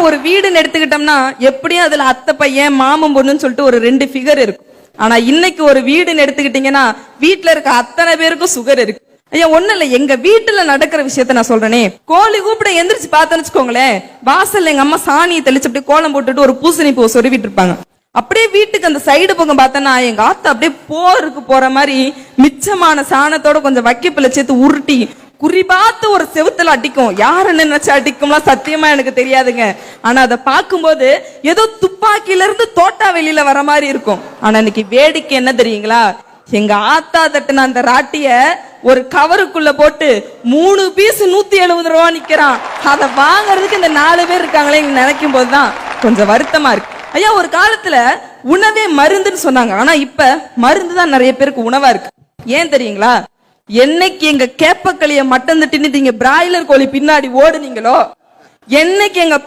ஒரு வீடுன்னு எடுத்துக்கிட்டோம்னா எப்படியும் அதுல அத்தை பையன் மாமன் பொண்ணுன்னு சொல்லிட்டு ஒரு 2 ஃபிகர் இருக்கும். ஆனா இன்னைக்கு ஒரு வீடுன்னு எடுத்துக்கிட்டீங்கன்னா வீட்டுல இருக்க அத்தனை பேருக்கும் சுகர் இருக்கு. ஐயா ஒண்ணு இல்ல, எங்க வீட்டுல நடக்கிற விஷயத்த நான் சொல்றேனே. கோழி கூப்பிட எந்திரிச்சு பார்த்தேன்னு வச்சுக்கோங்களேன், வாசல்ல எங்க அம்மா சாணியை தெளிச்சு அப்படியே கோலம் போட்டுட்டு ஒரு பூசணி பூ சொருவிட்டு இருப்பாங்க. அப்படியே வீட்டுக்கு அந்த சைடு பக்கம் பார்த்தேன்னா எங்க ஆத்தா அப்படியே போருக்கு போற மாதிரி மிச்சமான சாணத்தோட கொஞ்சம் வைக்கப்பில சேர்த்து உருட்டி குறிபாத்து ஒரு செவுத்துல அடிக்கும். யாருன்னு நினைச்சு அடிக்கும்லாம் சத்தியமா எனக்கு தெரியாதுங்க. ஆனா அதை பார்க்கும்போது ஏதோ துப்பாக்கியில இருந்து தோட்டா வெளியில வர மாதிரி இருக்கும். ஆனா இன்னைக்கு வேடிக்கை என்ன தெரியுங்களா, எங்க ஆத்தா தட்டுன அந்த ராட்டிய ஒரு கவருக்குள்ள போட்டு 3 பீஸ் 170 ரூபா நிக்கிறான். அதை வாங்குறதுக்கு இந்த 4 பேர் இருக்காங்களே நினைக்கும் போதுதான் கொஞ்சம் வருத்தமா இருக்கு. ஐயா ஒரு காலத்துல உணவே மருந்துன்னு சொன்னாங்க. ஆனா இப்ப மருந்து தான் நிறைய பேருக்கு உணவா இருக்கு. ஏன் தெரியுங்களா, என்னைக்கு எங்க கேப்பக்களிய மட்டன் தின்னு நீங்க பிராய்லர் கோழி பின்னாடி ஓடுனீங்களோ, என்னைக்கு எங்க